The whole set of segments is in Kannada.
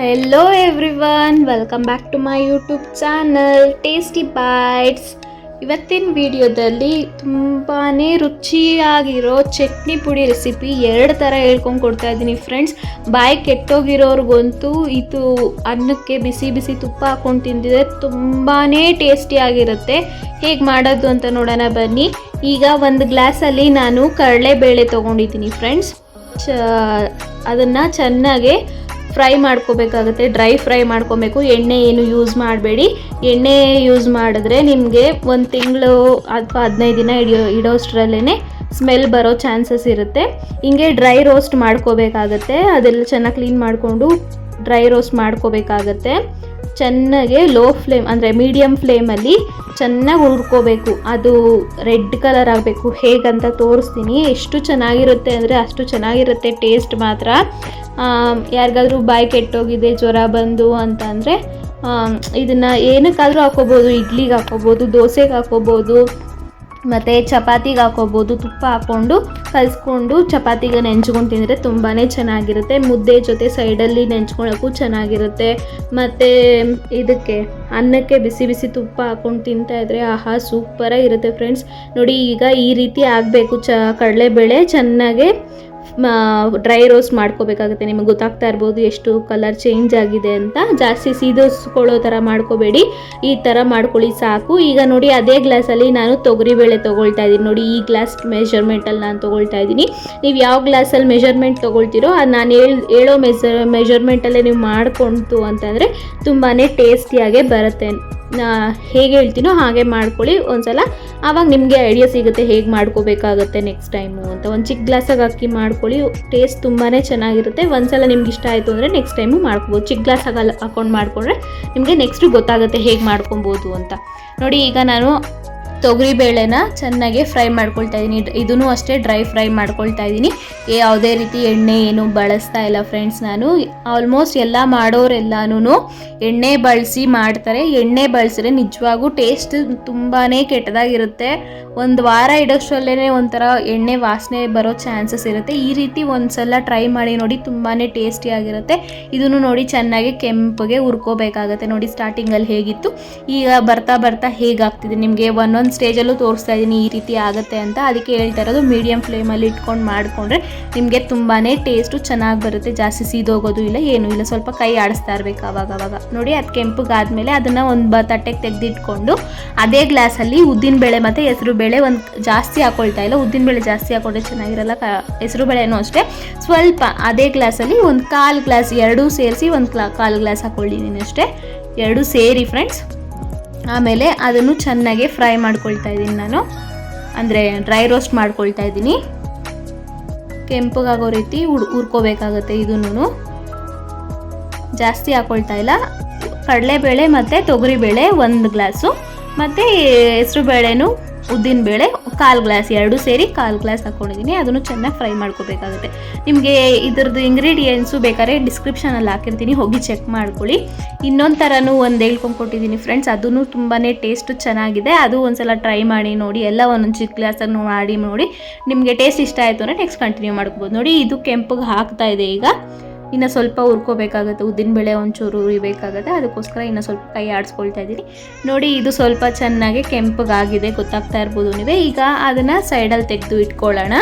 Hello everyone, welcome back to my YouTube channel Tasty Bites. ಇವತ್ತಿನ ವಿಡಿಯೋದಲ್ಲಿ ತುಂಬಾ ರುಚಿಯಾಗಿರೋ ಚಟ್ನಿ ಪುಡಿ ರೆಸಿಪಿ 2 ಥರ ಹೇಳ್ಕೊಂಡು ಕೊಡ್ತಾ ಇದ್ದೀನಿ ಫ್ರೆಂಡ್ಸ್. ಬಾಯಿ ಕೆಟ್ಟೋಗಿರೋರ್ಗಂತೂ ಇದು ಅನ್ನಕ್ಕೆ ಬಿಸಿ ಬಿಸಿ ತುಪ್ಪ ಹಾಕ್ಕೊಂಡು ತಿಂದಿದ್ರೆ ತುಂಬಾ ಟೇಸ್ಟಿಯಾಗಿರುತ್ತೆ. ಹೇಗೆ ಮಾಡೋದು ಅಂತ ನೋಡೋಣ ಬನ್ನಿ. ಈಗ ಒಂದು ಗ್ಲಾಸಲ್ಲಿ ನಾನು ಕಡಲೆಬೇಳೆ ತೊಗೊಂಡಿದ್ದೀನಿ ಫ್ರೆಂಡ್ಸ್. ಅದನ್ನು ಚೆನ್ನಾಗಿ ಫ್ರೈ ಮಾಡ್ಕೋಬೇಕಾಗುತ್ತೆ. ಡ್ರೈ ಫ್ರೈ ಮಾಡ್ಕೊಬೇಕು. ಎಣ್ಣೆ ಏನು ಯೂಸ್ ಮಾಡಬೇಡಿ. ಎಣ್ಣೆ ಯೂಸ್ ಮಾಡಿದ್ರೆ ನಿಮಗೆ 1 ತಿಂಗಳು ಅಥವಾ 15 ದಿನ ಇಡೋಷ್ಟರಲ್ಲೇ ಸ್ಮೆಲ್ ಬರೋ ಚಾನ್ಸಸ್ ಇರುತ್ತೆ. ಹಿಂಗೆ ಡ್ರೈ ರೋಸ್ಟ್ ಮಾಡ್ಕೋಬೇಕಾಗತ್ತೆ. ಅದೆಲ್ಲ ಚೆನ್ನಾಗಿ ಕ್ಲೀನ್ ಮಾಡಿಕೊಂಡು ಡ್ರೈ ರೋಸ್ಟ್ ಮಾಡ್ಕೋಬೇಕಾಗತ್ತೆ. ಚೆನ್ನಾಗೆ ಲೋ ಫ್ಲೇಮ್ ಅಂದರೆ ಮೀಡಿಯಮ್ ಫ್ಲೇಮಲ್ಲಿ ಚೆನ್ನಾಗಿ ಹುರ್ಕೋಬೇಕು. ಅದು ರೆಡ್ ಕಲರ್ ಆಗಬೇಕು. ಹೇಗಂತ ತೋರಿಸ್ತೀನಿ. ಎಷ್ಟು ಚೆನ್ನಾಗಿರುತ್ತೆ ಅಂದರೆ ಅಷ್ಟು ಚೆನ್ನಾಗಿರುತ್ತೆ ಟೇಸ್ಟ್ ಮಾತ್ರ. ಯಾರಿಗಾದ್ರೂ ಬಾಯಿ ಕೆಟ್ಟೋಗಿದೆ, ಜ್ವರ ಬಂದು ಅಂತ ಅಂದರೆ ಇದನ್ನು ಏನಕ್ಕಾದರೂ ಹಾಕೋಬೋದು. ಇಡ್ಲಿಗೆ ಹಾಕೋಬೋದು, ದೋಸೆಗೆ ಹಾಕೋಬೋದು, ಮತ್ತು ಚಪಾತಿಗೆ ಹಾಕೋಬೋದು. ತುಪ್ಪ ಹಾಕ್ಕೊಂಡು ಕಲಿಸ್ಕೊಂಡು ಚಪಾತಿಗೆ ನೆಂಚ್ಕೊಂಡು ತಿಂದರೆ ತುಂಬಾ ಚೆನ್ನಾಗಿರುತ್ತೆ. ಮುದ್ದೆ ಜೊತೆ ಸೈಡಲ್ಲಿ ನೆಂಚ್ಕೊಳ್ಳೋಕ್ಕೂ ಚೆನ್ನಾಗಿರುತ್ತೆ. ಮತ್ತು ಇದಕ್ಕೆ ಅನ್ನಕ್ಕೆ ಬಿಸಿ ಬಿಸಿ ತುಪ್ಪ ಹಾಕ್ಕೊಂಡು ತಿಂತಾಯಿದ್ರೆ ಆಹಾ ಸೂಪರಾಗಿರುತ್ತೆ ಫ್ರೆಂಡ್ಸ್. ನೋಡಿ ಈಗ ಈ ರೀತಿ ಆಗಬೇಕು. ಕಡಲೆಬೇಳೆ ಚೆನ್ನಾಗೆ ಡ್ರೈ ರೋಸ್ಟ್ ಮಾಡ್ಕೋಬೇಕಾಗುತ್ತೆ. ನಿಮಗೆ ಗೊತ್ತಾಗ್ತಾ ಇರ್ಬೋದು ಎಷ್ಟು ಕಲರ್ ಚೇಂಜ್ ಆಗಿದೆ ಅಂತ. ಜಾಸ್ತಿ ಸೀದೋಸ್ಕೊಳ್ಳೋ ಥರ ಮಾಡ್ಕೋಬೇಡಿ. ಈ ಥರ ಮಾಡ್ಕೊಳ್ಳಿ ಸಾಕು. ಈಗ ನೋಡಿ ಅದೇ ಗ್ಲಾಸಲ್ಲಿ ನಾನು ತೊಗರಿಬೇಳೆ ತೊಗೊಳ್ತಾ ಇದ್ದೀನಿ. ನೋಡಿ ಈ ಗ್ಲಾಸ್ ಮೆಷರ್ಮೆಂಟಲ್ಲಿ ನಾನು ತೊಗೊಳ್ತಾ ಇದ್ದೀನಿ. ನೀವು ಯಾವ ಗ್ಲಾಸಲ್ಲಿ ಮೆಷರ್ಮೆಂಟ್ ತೊಗೊಳ್ತೀರೋ ಅದು ನಾನು ಹೇಳೋ ಮೆಷರ್ಮೆಂಟಲ್ಲೇ ನೀವು ಮಾಡಿಕೊಂತು ಅಂತಂದರೆ ತುಂಬಾ ಟೇಸ್ಟಿಯಾಗೇ ಬರುತ್ತೆ. ಹೇಗೆ ಹೇಳ್ತೀನೋ ಹಾಗೆ ಮಾಡ್ಕೊಳ್ಳಿ ಒಂದ್ಸಲ. ಆವಾಗ ನಿಮಗೆ ಐಡಿಯಾ ಸಿಗುತ್ತೆ ಹೇಗೆ ಮಾಡ್ಕೋಬೇಕಾಗುತ್ತೆ ನೆಕ್ಸ್ಟ್ ಟೈಮು ಅಂತ. ಒಂದು ಚಿಕ್ಕ ಗ್ಲಾಸಾಗಿ ಅಕ್ಕಿ ಮಾಡ್ಕೊಳ್ಳಿ. ಟೇಸ್ಟ್ ತುಂಬಾ ಚೆನ್ನಾಗಿರುತ್ತೆ. ಒಂದ್ಸಲ ನಿಮ್ಗೆ ಇಷ್ಟ ಆಯಿತು ಅಂದರೆ ನೆಕ್ಸ್ಟ್ ಟೈಮು ಮಾಡ್ಕೊಬೋದು. ಚಿಕ್ಕ ಗ್ಲಾಸಾಗಿ ಹಾಕ್ಕೊಂಡು ಮಾಡಿಕೊಂಡ್ರೆ ನಿಮಗೆ ನೆಕ್ಸ್ಟು ಗೊತ್ತಾಗುತ್ತೆ ಹೇಗೆ ಮಾಡ್ಕೊಬೋದು ಅಂತ. ನೋಡಿ ಈಗ ನಾನು ತೊಗರಿಬೇಳೆನ ಚೆನ್ನಾಗಿ ಫ್ರೈ ಮಾಡ್ಕೊಳ್ತಾ ಇದ್ದೀನಿ. ಇದೂ ಅಷ್ಟೇ ಡ್ರೈ ಫ್ರೈ ಮಾಡ್ಕೊಳ್ತಾ ಇದ್ದೀನಿ. ಯಾವುದೇ ರೀತಿ ಎಣ್ಣೆ ಏನು ಬಳಸ್ತಾ ಇಲ್ಲ ಫ್ರೆಂಡ್ಸ್. ನಾನು ಆಲ್ಮೋಸ್ಟ್ ಎಲ್ಲ ಮಾಡೋರೆಲ್ಲನೂ ಎಣ್ಣೆ ಬಳಸಿ ಮಾಡ್ತಾರೆ. ಎಣ್ಣೆ ಬಳಸಿದ್ರೆ ನಿಜವಾಗೂ ಟೇಸ್ಟ್ ತುಂಬಾ ಕೆಟ್ಟದಾಗಿರುತ್ತೆ. ಒಂದು ವಾರ ಇಡೋಷ್ಟರಲ್ಲೇ ಒಂಥರ ಎಣ್ಣೆ ವಾಸನೆ ಬರೋ ಚಾನ್ಸಸ್ ಇರುತ್ತೆ. ಈ ರೀತಿ ಒಂದು ಸಲ ಟ್ರೈ ಮಾಡಿ ನೋಡಿ, ತುಂಬಾ ಟೇಸ್ಟಿಯಾಗಿರುತ್ತೆ. ಇದನ್ನು ನೋಡಿ ಚೆನ್ನಾಗಿ ಕೆಂಪಗೆ ಹುರ್ಕೋಬೇಕಾಗತ್ತೆ. ನೋಡಿ ಸ್ಟಾರ್ಟಿಂಗಲ್ಲಿ ಹೇಗಿತ್ತು, ಈಗ ಬರ್ತಾ ಬರ್ತಾ ಹೇಗಾಗ್ತಿದೆ ನಿಮಗೆ ಒಂದೊಂದು ಸ್ಟೇಜಲ್ಲೂ ತೋರಿಸ್ತಾ ಇದ್ದೀನಿ ಈ ರೀತಿ ಆಗುತ್ತೆ ಅಂತ. ಅದಕ್ಕೆ ಹೇಳ್ತಾ ಇರೋದು ಮೀಡಿಯಮ್ ಫ್ಲೇಮಲ್ಲಿ ಇಟ್ಕೊಂಡು ಮಾಡಿಕೊಂಡ್ರೆ ನಿಮಗೆ ತುಂಬಾ ಟೇಸ್ಟು ಚೆನ್ನಾಗಿ ಬರುತ್ತೆ. ಜಾಸ್ತಿ ಸೀದೋಗೋದು ಇಲ್ಲ, ಏನೂ ಇಲ್ಲ. ಸ್ವಲ್ಪ ಕೈ ಆಡಿಸ್ತಾ ಇರಬೇಕು ಅವಾಗವಾಗ. ನೋಡಿ ಅದು ಕೆಂಪಗಾದ್ಮೇಲೆ ಅದನ್ನು ಒಂದು ತಟ್ಟೆಗೆ ತೆಗೆದಿಟ್ಕೊಂಡು ಅದೇ ಗ್ಲಾಸಲ್ಲಿ ಉದ್ದಿನಬೇಳೆ ಮತ್ತು ಹೆಸರುಬೇಳೆ ಒಂದು ಜಾಸ್ತಿ ಹಾಕ್ಕೊಳ್ತಾ ಇಲ್ಲ. ಉದ್ದಿನಬೇಳೆ ಜಾಸ್ತಿ ಹಾಕ್ಕೊಂಡ್ರೆ ಚೆನ್ನಾಗಿರಲ್ಲ. ಹೆಸರುಬೇಳೆನೂ ಅಷ್ಟೇ ಸ್ವಲ್ಪ ಅದೇ ಗ್ಲಾಸಲ್ಲಿ ಒಂದು 1/4 ಗ್ಲಾಸ್, ಎರಡೂ ಸೇರಿಸಿ ಒಂದು 1/4 ಗ್ಲಾಸ್ ಹಾಕ್ಕೊಂಡಿದ್ದೀನಿ ಅಷ್ಟೇ. ಎರಡೂ ಸೇರಿ ಫ್ರೆಂಡ್ಸ್. ಆಮೇಲೆ ಅದನ್ನು ಚೆನ್ನಾಗಿ ಫ್ರೈ ಮಾಡ್ಕೊಳ್ತಾ ಇದ್ದೀನಿ ನಾನು. ಅಂದರೆ ಡ್ರೈ ರೋಸ್ಟ್ ಮಾಡ್ಕೊಳ್ತಾ ಇದ್ದೀನಿ. ಕೆಂಪಗಾಗೋ ರೀತಿ ಹುರ್ಕೋಬೇಕಾಗತ್ತೆ. ಇದನ್ನು ಜಾಸ್ತಿ ಹಾಕ್ಕೊಳ್ತಾ ಇಲ್ಲ. ಕಡಲೆಬೇಳೆ ಮತ್ತು ತೊಗರಿಬೇಳೆ 1 ಗ್ಲಾಸು ಮತ್ತು ಹೆಸರುಬೇಳೆನೂ ಉದ್ದಿನಬೇಳೆ 1/4 ಗ್ಲಾಸ್, ಎರಡೂ ಸೇರಿ 1/4 ಗ್ಲಾಸ್ ಹಾಕ್ಕೊಂಡಿದ್ದೀನಿ. ಅದನ್ನು ಚೆನ್ನಾಗಿ ಫ್ರೈ ಮಾಡ್ಕೋಬೇಕಾಗುತ್ತೆ. ನಿಮಗೆ ಇದ್ರದ್ದು ಇಂಗ್ರೀಡಿಯೆಂಟ್ಸು ಬೇಕಾದ್ರೆ ಡಿಸ್ಕ್ರಿಪ್ಷನಲ್ಲಿ ಹಾಕಿರ್ತೀನಿ, ಹೋಗಿ ಚೆಕ್ ಮಾಡ್ಕೊಳ್ಳಿ. ಇನ್ನೊಂದು ಥರನೂ ಒಂದು ಹೇಳ್ಕೊಂಡು ಕೊಟ್ಟಿದ್ದೀನಿ ಫ್ರೆಂಡ್ಸ್. ಅದೂ ತುಂಬಾ ಟೇಸ್ಟು ಚೆನ್ನಾಗಿದೆ. ಅದು ಒಂದ್ಸಲ ಟ್ರೈ ಮಾಡಿ ನೋಡಿ. ಎಲ್ಲ ಒಂದೊಂದು ಚಿಕ್ಕ ಗ್ಲಾಸನ್ನು ಮಾಡಿ ನೋಡಿ. ನಿಮಗೆ ಟೇಸ್ಟ್ ಇಷ್ಟ ಆಯಿತು ಅಂದರೆ ನೆಕ್ಸ್ಟ್ ಕಂಟಿನ್ಯೂ ಮಾಡ್ಕೋಬೋದು. ನೋಡಿ ಇದು ಕೆಂಪಗೆ ಹಾಕ್ತಾ ಇದೆ. ಈಗ ಇನ್ನು ಸ್ವಲ್ಪ ಹುರ್ಕೋಬೇಕಾಗುತ್ತೆ. ಉದ್ದಿನಬೇಳೆ ಒಂಚೂರು ಹುರಿಬೇಕಾಗುತ್ತೆ. ಅದಕ್ಕೋಸ್ಕರ ಇನ್ನು ಸ್ವಲ್ಪ ಕೈ ಆಡಿಸ್ಕೊಳ್ತಾ ಇದ್ದೀನಿ. ನೋಡಿ ಇದು ಸ್ವಲ್ಪ ಚೆನ್ನಾಗಿ ಕೆಂಪಗಾಗಿದೆ, ಗೊತ್ತಾಗ್ತಾ ಇರ್ಬೋದು ನೀವೇ. ಈಗ ಅದನ್ನು ಸೈಡಲ್ಲಿ ತೆಗೆದು ಇಟ್ಕೊಳ್ಳೋಣ.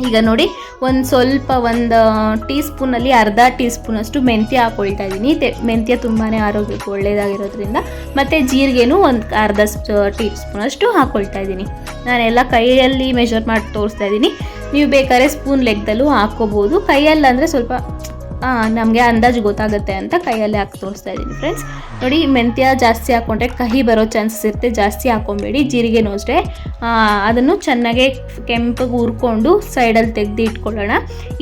ಈಗ ನೋಡಿ ಒಂದು ಟೀ ಸ್ಪೂನಲ್ಲಿ ಅರ್ಧ ಟೀ ಸ್ಪೂನಷ್ಟು ಮೆಂತ್ಯ ಹಾಕ್ಕೊಳ್ತಾ ಇದ್ದೀನಿ. ಮೆಂತ್ಯ ತುಂಬಾ ಆರೋಗ್ಯಕ್ಕೆ ಒಳ್ಳೆಯದಾಗಿರೋದ್ರಿಂದ. ಮತ್ತು ಜೀರಿಗೆನೂ ಒಂದು ಅರ್ಧ ಟೀ ಸ್ಪೂನಷ್ಟು ಹಾಕ್ಕೊಳ್ತಾ ಇದ್ದೀನಿ. ನಾನೆಲ್ಲ ಕೈಯಲ್ಲಿ ಮೆಷರ್ ಮಾಡಿ ತೋರಿಸ್ತಾ ಇದ್ದೀನಿ. ನೀವು ಬೇಕಾದ್ರೆ ಸ್ಪೂನ್ ಲೆಕ್ಕದಲ್ಲೂ ಹಾಕ್ಕೋಬೋದು. ಕೈಯಲ್ಲಿ ಅಂದರೆ ಸ್ವಲ್ಪ ನಮಗೆ ಅಂದಾಜು ಗೊತ್ತಾಗುತ್ತೆ ಅಂತ ಕೈಯಲ್ಲಿ ಹಾಕಿ ತೋರಿಸ್ತಾ ಇದ್ದೀನಿ ಫ್ರೆಂಡ್ಸ್. ನೋಡಿ ಮೆಂತ್ಯ ಜಾಸ್ತಿ ಹಾಕ್ಕೊಂಡ್ರೆ ಕಹಿ ಬರೋ ಚಾನ್ಸಸ್ ಇರುತ್ತೆ. ಜಾಸ್ತಿ ಹಾಕ್ಕೊಬೇಡಿ. ಜೀರಿಗೆನೂ ಅಷ್ಟೇ. ಅದನ್ನು ಚೆನ್ನಾಗಿ ಕೆಂಪಗೆ ಹುರ್ಕೊಂಡು ಸೈಡಲ್ಲಿ ತೆಗೆದು ಇಟ್ಕೊಳ್ಳೋಣ.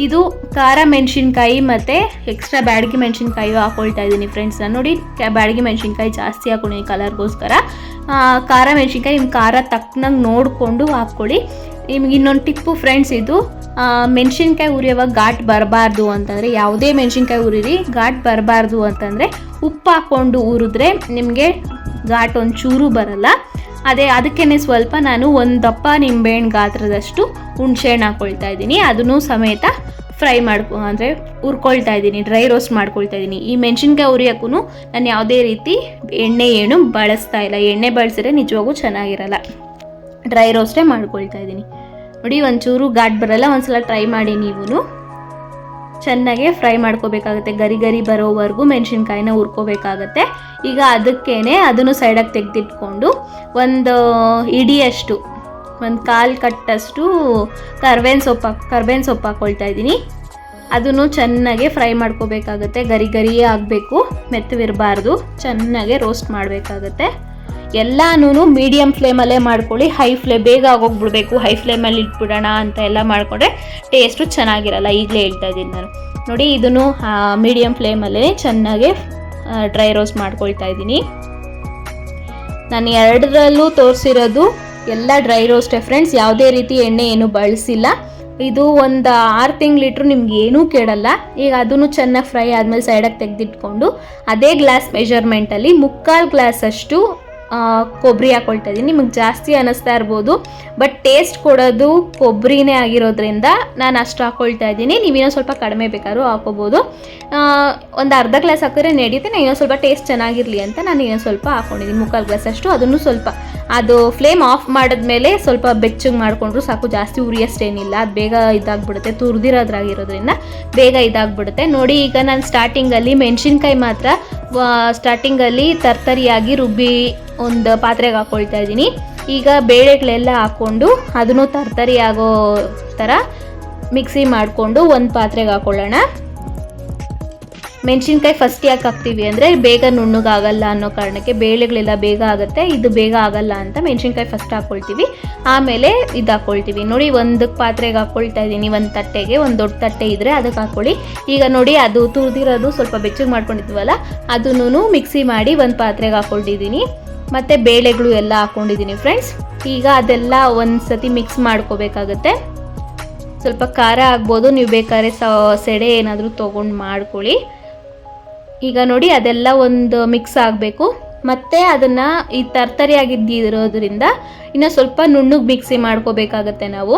ಇದು ಖಾರ ಮೆಣಸಿನ್ಕಾಯಿ ಮತ್ತು ಎಕ್ಸ್ಟ್ರಾ ಬ್ಯಾಡಗಿ ಮೆಣಸಿನ್ಕಾಯಿ ಹಾಕ್ಕೊಳ್ತಾ ಇದ್ದೀನಿ ಫ್ರೆಂಡ್ಸ್. ನಾನು ನೋಡಿ ಬ್ಯಾಡಗಿ ಮೆಣಸಿನ್ಕಾಯಿ ಜಾಸ್ತಿ ಹಾಕ್ಕೊಂಡಿದ್ದೀನಿ ಕಲರ್ಗೋಸ್ಕರ. ಖಾರ ಮೆಣಸಿನ್ಕಾಯಿ ನಿಮ್ಮ ಖಾರ ತಕ್ಕನಂಗೆ ನೋಡಿಕೊಂಡು ಹಾಕ್ಕೊಳ್ಳಿ. ನಿಮ್ಗೆ ಇನ್ನೊಂದು ಟಿಪ್ಪು ಫ್ರೆಂಡ್ಸ್, ಇದು ಮೆಣಸಿನ್ಕಾಯಿ ಉರಿಯುವಾಗ ಘಾಟ್ ಬರಬಾರ್ದು ಅಂತಂದರೆ, ಯಾವುದೇ ಮೆಣಸಿನ್ಕಾಯಿ ಉರಿರಿ ಘಾಟ್ ಬರಬಾರ್ದು ಅಂತಂದರೆ ಉಪ್ಪು ಹಾಕ್ಕೊಂಡು ಉರಿದ್ರೆ ನಿಮಗೆ ಘಾಟ್ ಒಂಚೂರು ಬರಲ್ಲ. ಅದಕ್ಕೇ ಸ್ವಲ್ಪ ನಾನು 1 ದಪ್ಪ ನಿಂಬೆಹಣ್ಣು ಗಾತ್ರದಷ್ಟು ಹುಣಸೆಹಣ್ಣು ಹಾಕ್ಕೊಳ್ತಾ ಇದ್ದೀನಿ. ಅದನ್ನು ಸಮೇತ ಫ್ರೈ ಅಂದರೆ ಹುರ್ಕೊಳ್ತಾ ಇದ್ದೀನಿ, ಡ್ರೈ ರೋಸ್ಟ್ ಮಾಡ್ಕೊಳ್ತಾ ಇದ್ದೀನಿ. ಈ ಮೆಣಸಿನ್ಕಾಯಿ ಹುರಿಯೋಕ್ಕೂ ನಾನು ಯಾವುದೇ ರೀತಿ ಎಣ್ಣೆ ಏನು ಬಳಸ್ತಾ ಇಲ್ಲ. ಎಣ್ಣೆ ಬಳಸಿದ್ರೆ ನಿಜವಾಗೂ ಚೆನ್ನಾಗಿರಲ್ಲ. ಡ್ರೈ ರೋಸ್ಟೇ ಮಾಡ್ಕೊಳ್ತಾ ಇದ್ದೀನಿ. ನೋಡಿ ಒಂಚೂರು ಘಾಟ್ ಬರಲ್ಲ. ಒಂದ್ಸಲ ಟ್ರೈ ಮಾಡಿ ನೀವು. ಚೆನ್ನಾಗೆ ಫ್ರೈ ಮಾಡ್ಕೋಬೇಕಾಗುತ್ತೆ, ಗರಿ ಗರಿ ಬರೋವರೆಗೂ ಮೆಣಸಿನ್ಕಾಯಿನ ಹುರ್ಕೋಬೇಕಾಗತ್ತೆ. ಈಗ ಅದಕ್ಕೇನೆ ಅದನ್ನು ಸೈಡಾಗಿ ತೆಗೆದಿಟ್ಕೊಂಡು ಒಂದು ಇಡಿಯಷ್ಟು, ಒಂದು 1/4 ಕಟ್ಟಷ್ಟು ಕರ್ಬೇವಿನ ಸೊಪ್ಪು ಹಾಕ್ಕೊಳ್ತಾ ಇದ್ದೀನಿ. ಅದನ್ನು ಚೆನ್ನಾಗೆ ಫ್ರೈ ಮಾಡ್ಕೋಬೇಕಾಗತ್ತೆ. ಗರಿ ಗರಿಯೇ ಆಗಬೇಕು, ಮೆತ್ತವಿರಬಾರ್ದು. ಚೆನ್ನಾಗೆ ರೋಸ್ಟ್ ಮಾಡಬೇಕಾಗತ್ತೆ. ಎಲ್ಲನೂ ಮೀಡಿಯಮ್ ಫ್ಲೇಮಲ್ಲೇ ಮಾಡ್ಕೊಳ್ಳಿ. ಬೇಗ ಆಗೋಗ್ಬಿಡ್ಬೇಕು, ಹೈ ಫ್ಲೇಮಲ್ಲಿ ಇಟ್ಬಿಡೋಣ ಅಂತ ಎಲ್ಲ ಮಾಡಿಕೊಂಡ್ರೆ ಟೇಸ್ಟು ಚೆನ್ನಾಗಿರಲ್ಲ. ಈಗಲೇ ಹೇಳ್ತಾ ಇದ್ದೀನಿ ನಾನು. ನೋಡಿ ಇದನ್ನು ಮೀಡಿಯಮ್ ಫ್ಲೇಮಲ್ಲೇ ಚೆನ್ನಾಗೆ ಡ್ರೈ ರೋಸ್ಟ್ ಮಾಡ್ಕೊಳ್ತಾ ಇದ್ದೀನಿ. ನಾನು ಎರಡರಲ್ಲೂ ತೋರಿಸಿರೋದು ಎಲ್ಲ ಡ್ರೈ ರೋಸ್ಟೇ ಫ್ರೆಂಡ್ಸ್. ಯಾವುದೇ ರೀತಿ ಎಣ್ಣೆ ಏನು ಬಳಸಿಲ್ಲ. ಇದು ಒಂದು 6 ತಿಂಗಳಿಟ್ರು ನಿಮ್ಗೆ ಏನೂ ಕೇಳಲ್ಲ. ಈಗ ಅದನ್ನು ಚೆನ್ನಾಗಿ ಫ್ರೈ ಆದಮೇಲೆ ಸೈಡಾಗಿ ತೆಗೆದಿಟ್ಕೊಂಡು ಅದೇ ಗ್ಲಾಸ್ ಮೆಜರ್ಮೆಂಟಲ್ಲಿ 3/4 ಗ್ಲಾಸಷ್ಟು ಕೊಬ್ಬರಿ ಹಾಕ್ಕೊಳ್ತಾ ಇದ್ದೀನಿ. ನಿಮಗೆ ಜಾಸ್ತಿ ಅನ್ನಿಸ್ತಾ ಇರ್ಬೋದು, ಬಟ್ ಟೇಸ್ಟ್ ಕೊಡೋದು ಕೊಬ್ಬರಿನೇ ಆಗಿರೋದ್ರಿಂದ ನಾನು ಅಷ್ಟು ಹಾಕ್ಕೊಳ್ತಾ ಇದ್ದೀನಿ. ನೀವೇನೋ ಸ್ವಲ್ಪ ಕಡಿಮೆ ಬೇಕಾದ್ರೂ ಹಾಕೋಬೋದು. ಒಂದು ಅರ್ಧ ಗ್ಲಾಸ್ ಹಾಕಿದ್ರೆ ನಡೆಯುತ್ತೆ. ನಾನು ಇನ್ನೊಂದು ಸ್ವಲ್ಪ ಟೇಸ್ಟ್ ಚೆನ್ನಾಗಿರಲಿ ಅಂತ ನಾನು ಇನ್ನೊಂದು ಸ್ವಲ್ಪ ಹಾಕ್ಕೊಂಡಿದ್ದೀನಿ, 3/4 ಗ್ಲಾಸಷ್ಟು. ಅದನ್ನು ಸ್ವಲ್ಪ ಅದು ಫ್ಲೇಮ್ ಆಫ್ ಮಾಡಿದ್ಮೇಲೆ ಸ್ವಲ್ಪ ಬೆಚ್ಚಗೆ ಮಾಡಿಕೊಂಡ್ರು ಸಾಕು. ಜಾಸ್ತಿ ಉರಿಯಷ್ಟೇನಿಲ್ಲ, ಅದು ಬೇಗ ಇದಾಗ್ಬಿಡುತ್ತೆ. ತುರಿದಿರೋದ್ರಾಗಿರೋದ್ರಿಂದ ಬೇಗ ಇದಾಗ್ಬಿಡುತ್ತೆ. ನೋಡಿ ಈಗ ನಾನು ಸ್ಟಾರ್ಟಿಂಗಲ್ಲಿ ಮೆಣಸಿನ್ಕಾಯಿ ಮಾತ್ರ ಸ್ಟಾರ್ಟಿಂಗಲ್ಲಿ ತರ್ತರಿಯಾಗಿ ರುಬ್ಬಿ ಒಂದು ಪಾತ್ರೆಗೆ ಹಾಕ್ಕೊಳ್ತಾ ಇದ್ದೀನಿ. ಈಗ ಬೇಳೆಗಳೆಲ್ಲ ಹಾಕ್ಕೊಂಡು ಅದನ್ನು ತರ್ತರಿ ಆಗೋ ಥರ ಮಿಕ್ಸಿ ಮಾಡಿಕೊಂಡು ಒಂದು ಪಾತ್ರೆಗೆ ಹಾಕ್ಕೊಳ್ಳೋಣ. ಮೆಣಸಿನ್ಕಾಯಿ ಫಸ್ಟ್ ಯಾಕೆ ಹಾಕ್ತೀವಿ ಅಂದರೆ ಬೇಗ ನುಣ್ಣಗಾಗಲ್ಲ ಅನ್ನೋ ಕಾರಣಕ್ಕೆ. ಬೇಳೆಗಳೆಲ್ಲ ಬೇಗ ಆಗುತ್ತೆ, ಇದು ಬೇಗ ಆಗಲ್ಲ ಅಂತ ಮೆಣಸಿನ್ಕಾಯಿ ಫಸ್ಟ್ ಹಾಕ್ಕೊಳ್ತೀವಿ, ಆಮೇಲೆ ಇದು ಹಾಕ್ಕೊಳ್ತೀವಿ. ನೋಡಿ ಒಂದು ಪಾತ್ರೆಗೆ ಹಾಕ್ಕೊಳ್ತಾ ಇದ್ದೀನಿ, ಒಂದು ತಟ್ಟೆಗೆ. ಒಂದು ದೊಡ್ಡ ತಟ್ಟೆ ಇದ್ದರೆ ಅದಕ್ಕೆ ಹಾಕ್ಕೊಳ್ಳಿ. ಈಗ ನೋಡಿ ಅದು ತುರಿದಿರೋದು ಸ್ವಲ್ಪ ಬೆಚ್ಚಗೆ ಮಾಡ್ಕೊಂಡಿದ್ವಲ್ಲ, ಅದನ್ನು ಮಿಕ್ಸಿ ಮಾಡಿ ಒಂದು ಪಾತ್ರೆಗೆ ಹಾಕ್ಕೊಂಡಿದ್ದೀನಿ. ಮತ್ತು ಬೇಳೆಗಳು ಎಲ್ಲ ಹಾಕ್ಕೊಂಡಿದ್ದೀನಿ ಫ್ರೆಂಡ್ಸ್. ಈಗ ಅದೆಲ್ಲ ಒಂದು ಸತಿ ಮಿಕ್ಸ್ ಮಾಡ್ಕೋಬೇಕಾಗತ್ತೆ. ಸ್ವಲ್ಪ ಖಾರ ಆಗ್ಬೋದು, ನೀವು ಬೇಕಾದ್ರೆ ಸೆಡೆ ಏನಾದರೂ ತೊಗೊಂಡು ಮಾಡ್ಕೊಳ್ಳಿ. ಈಗ ನೋಡಿ ಅದೆಲ್ಲ ಒಂದು ಮಿಕ್ಸ್ ಆಗಬೇಕು. ಮತ್ತು ಅದನ್ನು ಈ ತರ್ತರಿಯಾಗಿದ್ದಿರೋದ್ರಿಂದ ಇನ್ನೂ ಸ್ವಲ್ಪ ನುಣ್ಣಗೆ ಮಿಕ್ಸಿ ಮಾಡ್ಕೋಬೇಕಾಗತ್ತೆ ನಾವು.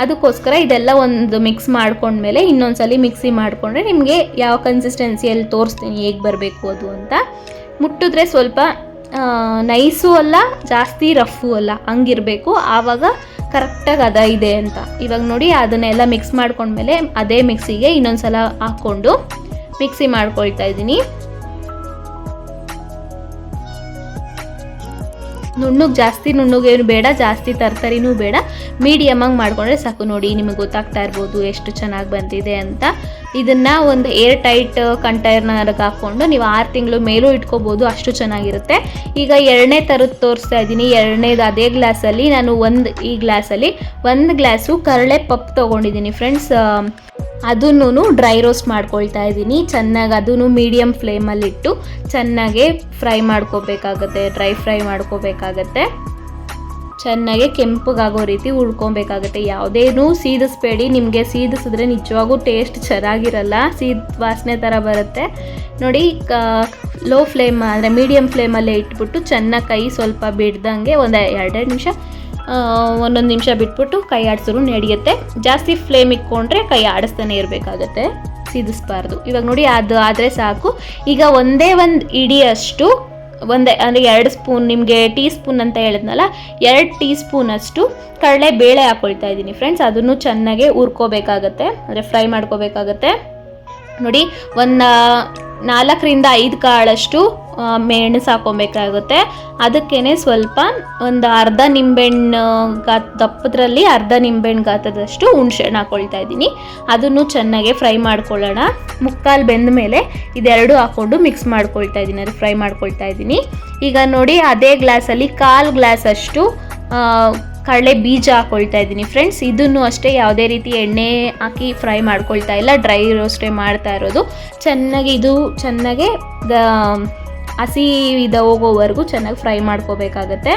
ಅದಕ್ಕೋಸ್ಕರ ಇದೆಲ್ಲ ಒಂದು ಮಿಕ್ಸ್ ಮಾಡ್ಕೊಂಡ್ಮೇಲೆ ಇನ್ನೊಂದು ಸಲ ಮಿಕ್ಸಿ ಮಾಡಿಕೊಂಡ್ರೆ ನಿಮಗೆ ಯಾವ ಕನ್ಸಿಸ್ಟೆನ್ಸಿಯಲ್ಲಿ ತೋರಿಸ್ತೀನಿ ಹೇಗೆ ಬರಬೇಕು ಅದು ಅಂತ. ಮುಟ್ಟಿದ್ರೆ ಸ್ವಲ್ಪ ನೈಸು ಅಲ್ಲ, ಜಾಸ್ತಿ ರಫು ಅಲ್ಲ, ಹಂಗಿರಬೇಕು. ಆವಾಗ ಕರೆಕ್ಟಾಗಿ ಅದ ಇದೆ ಅಂತ. ಇವಾಗ ನೋಡಿ ಅದನ್ನೆಲ್ಲ ಮಿಕ್ಸ್ ಮಾಡ್ಕೊಂಡ್ಮೇಲೆ ಅದೇ ಮಿಕ್ಸಿಗೆ ಇನ್ನೊಂದು ಸಲ ಹಾಕ್ಕೊಂಡು ಮಿಕ್ಸಿ ಮಾಡ್ಕೊಳ್ತಾ ಇದ್ದೀನಿ. ಜಾಸ್ತಿ ನುಣ್ಣಗೇನು ಬೇಡ, ಜಾಸ್ತಿ ತರ್ತರಿನೂ ಬೇಡ, ಮೀಡಿಯಮಾಗಿ ಮಾಡಿಕೊಂಡ್ರೆ ಸಾಕು. ನೋಡಿ ನಿಮಗೆ ಗೊತ್ತಾಗ್ತಾ ಇರ್ಬೋದು ಎಷ್ಟು ಚೆನ್ನಾಗಿ ಬಂದಿದೆ ಅಂತ. ಇದನ್ನು ಒಂದು ಏರ್ ಟೈಟ್ ಕಂಟೈನರ್ಗೆ ಹಾಕ್ಕೊಂಡು ನೀವು 6 ತಿಂಗಳು ಮೇಲೂ ಇಟ್ಕೋಬೋದು, ಅಷ್ಟು ಚೆನ್ನಾಗಿರುತ್ತೆ. ಈಗ ಎರಡನೇ ಥರದ್ದು ತೋರಿಸ್ತಾ ಇದ್ದೀನಿ. ಎರಡನೇದು ಅದೇ ಗ್ಲಾಸಲ್ಲಿ ನಾನು ಈ ಗ್ಲಾಸಲ್ಲಿ 1 ಗ್ಲಾಸು ಕರಳೆ ಪಪ್ಪು ತೊಗೊಂಡಿದ್ದೀನಿ ಫ್ರೆಂಡ್ಸ್. ಅದನ್ನು ಡ್ರೈ ರೋಸ್ಟ್ ಮಾಡ್ಕೊಳ್ತಾ ಇದ್ದೀನಿ ಚೆನ್ನಾಗಿ. ಅದನ್ನು ಮೀಡಿಯಮ್ ಫ್ಲೇಮಲ್ಲಿಟ್ಟು ಚೆನ್ನಾಗೆ ಫ್ರೈ ಮಾಡ್ಕೋಬೇಕಾಗತ್ತೆ, ಡ್ರೈ ಫ್ರೈ ಮಾಡ್ಕೋಬೇಕಾಗತ್ತೆ. ಚೆನ್ನಾಗಿ ಕೆಂಪಗಾಗೋ ರೀತಿ ಹುರ್ಕೊಬೇಕಾಗತ್ತೆ. ಯಾವುದೇನೂ ಸೀದಿಸ್ಬೇಡಿ, ನಿಮಗೆ ಸೀದಿಸಿದ್ರೆ ನಿಜವಾಗೂ ಟೇಸ್ಟ್ ಚೆನ್ನಾಗಿರಲ್ಲ, ವಾಸನೆ ಥರ ಬರುತ್ತೆ. ನೋಡಿ ಲೋ ಫ್ಲೇಮ್ ಅಂದರೆ ಮೀಡಿಯಮ್ ಫ್ಲೇಮಲ್ಲೇ ಇಟ್ಬಿಟ್ಟು ಚೆನ್ನಾಗಿ ಕೈ ಸ್ವಲ್ಪ ಬಿಡ್ದಂಗೆ ಒಂದು 2 ನಿಮಿಷ 1 ನಿಮಿಷ ಬಿಟ್ಬಿಟ್ಟು ಕೈ ಆಡಿಸಿದ್ರು ನಡೆಯುತ್ತೆ. ಜಾಸ್ತಿ ಫ್ಲೇಮ್ ಇಟ್ಕೊಂಡ್ರೆ ಕೈ ಆಡಿಸ್ತಾನೆ ಇರಬೇಕಾಗತ್ತೆ, ಸೀದಿಸ್ಬಾರ್ದು. ಇವಾಗ ನೋಡಿ ಅದು ಆದರೆ ಸಾಕು. ಈಗ ಒಂದೇ ಒಂದು ಇಡಿಯಷ್ಟು ಅಂದರೆ 2 ಸ್ಪೂನ್, ನಿಮಗೆ ಟೀ ಸ್ಪೂನ್ ಅಂತ ಹೇಳಿದ್ನಲ್ಲ, 2 ಟೀ ಸ್ಪೂನಷ್ಟು ಕಡಲೆ ಬೇಳೆ ಹಾಕ್ಕೊಳ್ತಾ ಇದ್ದೀನಿ ಫ್ರೆಂಡ್ಸ್. ಅದನ್ನು ಚೆನ್ನಾಗಿ ಹುರ್ಕೋಬೇಕಾಗತ್ತೆ, ಅಂದರೆ ಫ್ರೈ ಮಾಡ್ಕೋಬೇಕಾಗತ್ತೆ. ನೋಡಿ ಒಂದು 4ರಿಂದ 5 ಕಾಳಷ್ಟು ಮೆಣಸು ಹಾಕ್ಕೊಬೇಕಾಗುತ್ತೆ. ಅದಕ್ಕೇ ಸ್ವಲ್ಪ ಒಂದು ಅರ್ಧ ನಿಂಬೆಹಣ್ಣು ದಪ್ಪದ್ರಲ್ಲಿ ಅರ್ಧ ನಿಂಬೆಹಣ್ಣು ಗಾತ್ರದಷ್ಟು ಹುಣಸೆಹಣ್ಣು ಹಾಕ್ಕೊಳ್ತಾ ಇದ್ದೀನಿ. ಅದನ್ನು ಚೆನ್ನಾಗಿ ಫ್ರೈ ಮಾಡ್ಕೊಳ್ಳೋಣ. 3/4 ಬೆಂದ ಮೇಲೆ ಇದೆರಡು ಹಾಕ್ಕೊಂಡು ಮಿಕ್ಸ್ ಮಾಡ್ಕೊಳ್ತಾ ಇದ್ದೀನಿ, ಅದು ಫ್ರೈ ಮಾಡ್ಕೊಳ್ತಾ ಇದ್ದೀನಿ. ಈಗ ನೋಡಿ ಅದೇ ಗ್ಲಾಸಲ್ಲಿ 1/4 ಗ್ಲಾಸಷ್ಟು ಕಡಲೆ ಬೀಜ ಹಾಕ್ಕೊಳ್ತಾ ಇದ್ದೀನಿ ಫ್ರೆಂಡ್ಸ್. ಇದನ್ನು ಅಷ್ಟೇ ಯಾವುದೇ ರೀತಿ ಎಣ್ಣೆ ಹಾಕಿ ಫ್ರೈ ಮಾಡ್ಕೊಳ್ತಾ ಇಲ್ಲ, ಡ್ರೈ ರೋಸ್ಟೇ ಮಾಡ್ತಾ ಇರೋದು. ಚೆನ್ನಾಗಿ ಹಸಿ ಹೋಗೋವರೆಗೂ ಚೆನ್ನಾಗಿ ಫ್ರೈ ಮಾಡ್ಕೋಬೇಕಾಗತ್ತೆ.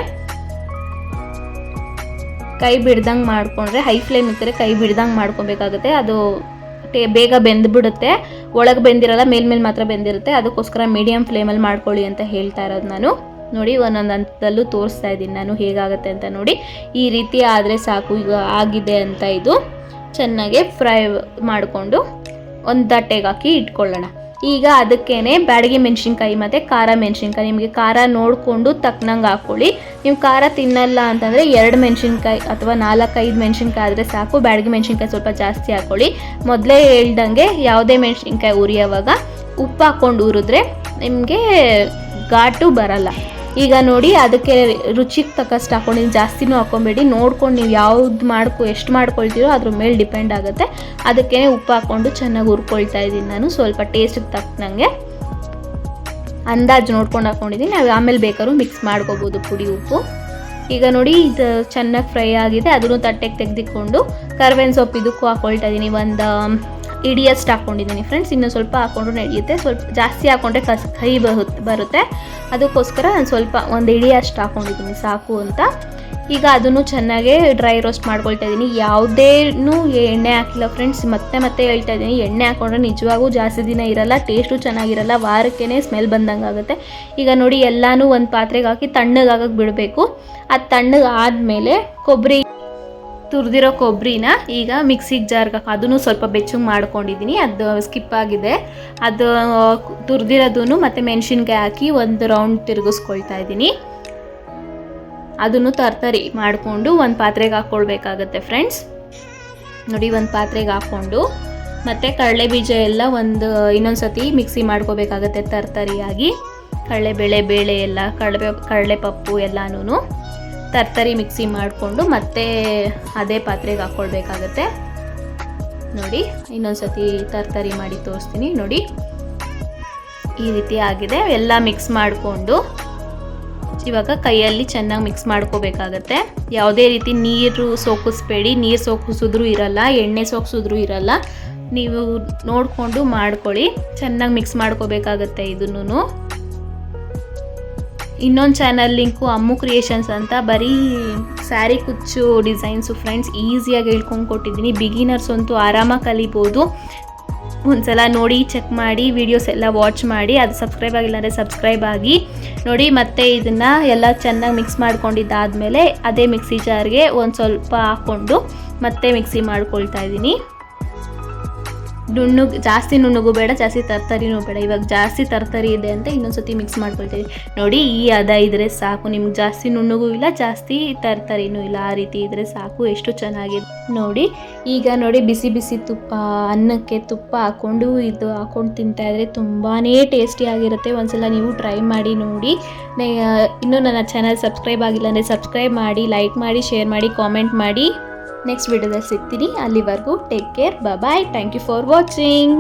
ಕೈ ಬಿಡ್ದಂಗೆ ಮಾಡಿಕೊಂಡ್ರೆ, ಹೈ ಫ್ಲೇಮ್ ಇದ್ದರೆ ಕೈ ಬಿಡ್ದಂಗೆ ಮಾಡ್ಕೊಬೇಕಾಗುತ್ತೆ. ಅದು ಬೇಗ ಬೆಂದ್ಬಿಡುತ್ತೆ, ಒಳಗೆ ಬೆಂದಿರಲ್ಲ, ಮೇಲ್ಮೇಲೆ ಮಾತ್ರ ಬೆಂದಿರುತ್ತೆ. ಅದಕ್ಕೋಸ್ಕರ ಮೀಡಿಯಮ್ ಫ್ಲೇಮಲ್ಲಿ ಮಾಡ್ಕೊಳ್ಳಿ ಅಂತ ಹೇಳ್ತಾ ಇರೋದು ನಾನು. ನೋಡಿ ಒಂದೊಂದು ಹಂತದಲ್ಲೂ ತೋರಿಸ್ತಾ ಇದ್ದೀನಿ ನಾನು ಹೇಗಾಗುತ್ತೆ ಅಂತ. ನೋಡಿ ಈ ರೀತಿ ಆದರೆ ಸಾಕು, ಈಗ ಆಗಿದೆ ಅಂತ ಇದು. ಚೆನ್ನಾಗಿ ಫ್ರೈ ಮಾಡಿಕೊಂಡು ಒಂದು ತಟ್ಟೆಗೆ ಹಾಕಿ ಇಟ್ಕೊಳ್ಳೋಣ. ಈಗ ಅದಕ್ಕೇನೆ ಬ್ಯಾಡಗಿ ಮೆಣಸಿನ್ಕಾಯಿ ಮತ್ತು ಖಾರ ಮೆಣಸಿನ್ಕಾಯಿ, ನಿಮಗೆ ಖಾರ ನೋಡಿಕೊಂಡು ತಕ್ಕನಂಗೆ ಹಾಕ್ಕೊಳ್ಳಿ. ನೀವು ಖಾರ ತಿನ್ನಲ್ಲ ಅಂತಂದರೆ 2 ಮೆಣಸಿನ್ಕಾಯಿ ಅಥವಾ 4-5 ಮೆಣಸಿನ್ಕಾಯಿ ಆದರೆ ಸಾಕು. ಬ್ಯಾಡಗಿ ಮೆಣಸಿನ್ಕಾಯಿ ಸ್ವಲ್ಪ ಜಾಸ್ತಿ ಹಾಕ್ಕೊಳ್ಳಿ. ಮೊದಲೇ ಹೇಳ್ದಂಗೆ ಯಾವುದೇ ಮೆಣಸಿನ್ಕಾಯಿ ಉರಿಯೋವಾಗ ಉಪ್ಪು ಹಾಕ್ಕೊಂಡು ಉರಿದ್ರೆ ನಿಮಗೆ ಘಾಟು ಬರಲ್ಲ. ಈಗ ನೋಡಿ ಅದಕ್ಕೆ ರುಚಿಗೆ ತಕ್ಕಷ್ಟು ಹಾಕ್ಕೊಂಡಿದ್ದೀನಿ, ಜಾಸ್ತಿನೂ ಹಾಕ್ಕೊಬೇಡಿ. ನೋಡ್ಕೊಂಡು ನೀವು ಯಾವ್ದು ಎಷ್ಟು ಮಾಡ್ಕೊಳ್ತೀರೋ ಅದ್ರ ಮೇಲೆ ಡಿಪೆಂಡ್ ಆಗುತ್ತೆ. ಅದಕ್ಕೆ ಉಪ್ಪು ಹಾಕ್ಕೊಂಡು ಚೆನ್ನಾಗಿ ಹುರ್ಕೊಳ್ತಾ ಇದ್ದೀನಿ ನಾನು. ಸ್ವಲ್ಪ ಟೇಸ್ಟಿಗೆ ತಕ್ಕನಂಗೆ ಅಂದಾಜು ನೋಡ್ಕೊಂಡು ಹಾಕ್ಕೊಂಡಿದ್ದೀನಿ. ನಾವು ಆಮೇಲೆ ಬೇಕಾದ್ರೂ ಮಿಕ್ಸ್ ಮಾಡ್ಕೋಬೋದು ಪುಡಿ ಉಪ್ಪು. ಈಗ ನೋಡಿ ಇದು ಚೆನ್ನಾಗಿ ಫ್ರೈ ಆಗಿದೆ. ಅದನ್ನು ತಟ್ಟೆಗೆ ತೆಗೆದುಕೊಂಡು ಕರ್ಬೇವಿನ ಸೊಪ್ಪು ಇದಕ್ಕೂ ಹಾಕ್ಕೊಳ್ತಾ ಇದ್ದೀನಿ. ಒಂದು ಇಡಿಯಷ್ಟು ಹಾಕ್ಕೊಂಡಿದ್ದೀನಿ ಫ್ರೆಂಡ್ಸ್. ಇನ್ನೂ ಸ್ವಲ್ಪ ಹಾಕ್ಕೊಂಡ್ರು ನಡೆಯುತ್ತೆ. ಸ್ವಲ್ಪ ಜಾಸ್ತಿ ಹಾಕ್ಕೊಂಡ್ರೆ ಕಹಿ ಬರುತ್ತೆ. ಅದಕ್ಕೋಸ್ಕರ ನಾನು ಸ್ವಲ್ಪ ಒಂದು ಇಡಿಯಷ್ಟು ಹಾಕ್ಕೊಂಡಿದ್ದೀನಿ ಸಾಕು ಅಂತ. ಈಗ ಅದನ್ನು ಚೆನ್ನಾಗಿ ಡ್ರೈ ರೋಸ್ಟ್ ಮಾಡ್ಕೊಳ್ತಾ ಇದ್ದೀನಿ. ಯಾವುದೇನೂ ಎಣ್ಣೆ ಹಾಕಿಲ್ಲ ಫ್ರೆಂಡ್ಸ್. ಮತ್ತೆ ಹೇಳ್ತಾ ಇದ್ದೀನಿ, ಎಣ್ಣೆ ಹಾಕ್ಕೊಂಡ್ರೆ ನಿಜವಾಗೂ ಜಾಸ್ತಿ ದಿನ ಇರಲ್ಲ, ಟೇಸ್ಟು ಚೆನ್ನಾಗಿರಲ್ಲ, ವಾರಕ್ಕೇ ಸ್ಮೆಲ್ ಬಂದಂಗೆ ಆಗುತ್ತೆ. ಈಗ ನೋಡಿ ಎಲ್ಲನೂ ಒಂದು ಪಾತ್ರೆಗೆ ಹಾಕಿ ತಣ್ಣಗಾಗಕ್ಕೆ ಬಿಡಬೇಕು. ಅದು ತಣ್ಣಗೆ ಆದಮೇಲೆ ತುರಿದಿರೋ ಕೊಬ್ಬರಿನ ಈಗ ಮಿಕ್ಸಿಗೆ ಜಾರ್ಗೆ ಅದನ್ನು ಸ್ವಲ್ಪ ಬೆಚ್ಚಗೆ ಮಾಡ್ಕೊಂಡಿದ್ದೀನಿ. ಅದು ಸ್ಕಿಪ್ ಆಗಿದೆ. ಅದು ತುರಿದಿರೋದನ್ನು ಮತ್ತು ಮೆಣಸಿನ್ಕಾಯಿ ಹಾಕಿ ಒಂದು ರೌಂಡ್ ತಿರುಗಿಸ್ಕೊಳ್ತಾ ಇದ್ದೀನಿ. ಅದನ್ನು ತರ್ತರಿ ಮಾಡಿಕೊಂಡು ಒಂದು ಪಾತ್ರೆಗೆ ಹಾಕ್ಕೊಳ್ಬೇಕಾಗತ್ತೆ ಫ್ರೆಂಡ್ಸ್. ನೋಡಿ ಒಂದು ಪಾತ್ರೆಗೆ ಹಾಕ್ಕೊಂಡು ಮತ್ತು ಕಡಲೆ ಬೀಜ ಎಲ್ಲ ಇನ್ನೊಂದು ಸತಿ ಮಿಕ್ಸಿ ಮಾಡ್ಕೋಬೇಕಾಗತ್ತೆ ತರ್ತರಿಯಾಗಿ. ಬೇಳೆ ಎಲ್ಲ ಕಡಲೆ ಪಪ್ಪು ಎಲ್ಲನೂ ತರ್ತರಿ ಮಿಕ್ಸಿ ಮಾಡಿಕೊಂಡು ಮತ್ತೆ ಅದೇ ಪಾತ್ರೆಗೆ ಹಾಕ್ಕೊಳ್ಬೇಕಾಗತ್ತೆ. ನೋಡಿ ಇನ್ನೊಂದು ಸತಿ ತರ್ತರಿ ಮಾಡಿ ತೋರಿಸ್ತೀನಿ. ನೋಡಿ ಈ ರೀತಿ ಆಗಿದೆ. ಎಲ್ಲ ಮಿಕ್ಸ್ ಮಾಡಿಕೊಂಡು ಇವಾಗ ಕೈಯಲ್ಲಿ ಚೆನ್ನಾಗಿ ಮಿಕ್ಸ್ ಮಾಡ್ಕೋಬೇಕಾಗತ್ತೆ. ಯಾವುದೇ ರೀತಿ ನೀರು ಸೋಕಿಸ್ಬೇಡಿ. ನೀರು ಸೋಕಿಸಿದ್ರೂ ಇರಲ್ಲ, ಎಣ್ಣೆ ಸೋಕಿಸಿದ್ರೂ ಇರಲ್ಲ. ನೀವು ನೋಡಿಕೊಂಡು ಮಾಡ್ಕೊಳ್ಳಿ. ಚೆನ್ನಾಗಿ ಮಿಕ್ಸ್ ಮಾಡ್ಕೋಬೇಕಾಗತ್ತೆ ಇದನ್ನು. ಇನ್ನೊಂದು ಚಾನಲ್ ಲಿಂಕು ಅಮ್ಮು ಕ್ರಿಯೇಷನ್ಸ್ ಅಂತ ಬರೀ ಸ್ಯಾರಿ ಕುಚ್ಚು ಡಿಸೈನ್ಸು ಫ್ರೆಂಡ್ಸ್ ಈಸಿಯಾಗಿ ಹೇಳ್ಕೊಂಡು ಕೊಟ್ಟಿದ್ದೀನಿ. ಬಿಗಿನರ್ಸ್ ಅಂತೂ ಆರಾಮಾಗಿ ಕಲಿಬೋದು. ಒಂದ್ಸಲ ನೋಡಿ ಚೆಕ್ ಮಾಡಿ, ವೀಡಿಯೋಸ್ ಎಲ್ಲ ವಾಚ್ ಮಾಡಿ. ಅದು ಸಬ್ಸ್ಕ್ರೈಬ್ ಆಗಿಲ್ಲ ಅಂದರೆ ಸಬ್ಸ್ಕ್ರೈಬ್ ಆಗಿ ನೋಡಿ. ಮತ್ತು ಇದನ್ನು ಎಲ್ಲ ಚೆನ್ನಾಗಿ ಮಿಕ್ಸ್ ಮಾಡ್ಕೊಂಡಿದ್ದಾದಮೇಲೆ ಅದೇ ಮಿಕ್ಸಿ ಜಾರ್ಗೆ ಒಂದು ಸ್ವಲ್ಪ ಹಾಕ್ಕೊಂಡು ಮತ್ತೆ ಮಿಕ್ಸಿ ಮಾಡ್ಕೊಳ್ತಾ ಇದ್ದೀನಿ. ಜಾಸ್ತಿ ನುಣ್ಣಗೂ ಬೇಡ, ಜಾಸ್ತಿ ತರ್ತರಿನೂ ಬೇಡ. ಇವಾಗ ಜಾಸ್ತಿ ತರ್ತರಿ ಇದೆ ಅಂತ ಇನ್ನೊಂದ್ಸತಿ ಮಿಕ್ಸ್ ಮಾಡ್ಕೊಳ್ತೀವಿ. ನೋಡಿ ಈ ಹದ ಇದ್ರೆ ಸಾಕು. ನಿಮ್ಗೆ ಜಾಸ್ತಿ ನುಣ್ಣಗೂ ಇಲ್ಲ, ಜಾಸ್ತಿ ತರ್ತರಿನೂ ಇಲ್ಲ. ಆ ರೀತಿ ಇದ್ರೆ ಸಾಕು. ಎಷ್ಟು ಚೆನ್ನಾಗಿದೆ ನೋಡಿ. ಈಗ ನೋಡಿ ಬಿಸಿ ಬಿಸಿ ತುಪ್ಪ, ಅನ್ನಕ್ಕೆ ತುಪ್ಪ ಹಾಕ್ಕೊಂಡು ಇದು ಹಾಕ್ಕೊಂಡು ತಿಂತಾಯಿದ್ರೆ ತುಂಬಾ ಟೇಸ್ಟಿಯಾಗಿರುತ್ತೆ. ಒಂದ್ಸಲ ನೀವು ಟ್ರೈ ಮಾಡಿ ನೋಡಿ. ಇನ್ನೂ ನನ್ನ ಚಾನಲ್ ಸಬ್ಸ್ಕ್ರೈಬ್ ಆಗಿಲ್ಲ ಅಂದರೆ ಸಬ್ಸ್ಕ್ರೈಬ್ ಮಾಡಿ, ಲೈಕ್ ಮಾಡಿ, ಶೇರ್ ಮಾಡಿ, ಕಾಮೆಂಟ್ ಮಾಡಿ. ನೆಕ್ಸ್ಟ್ ವಿಡಿಯೋದಲ್ಲಿ ಸಿಗ್ತೀನಿ. ಅಲ್ಲಿವರೆಗೂ take care, bye. Thank you for watching.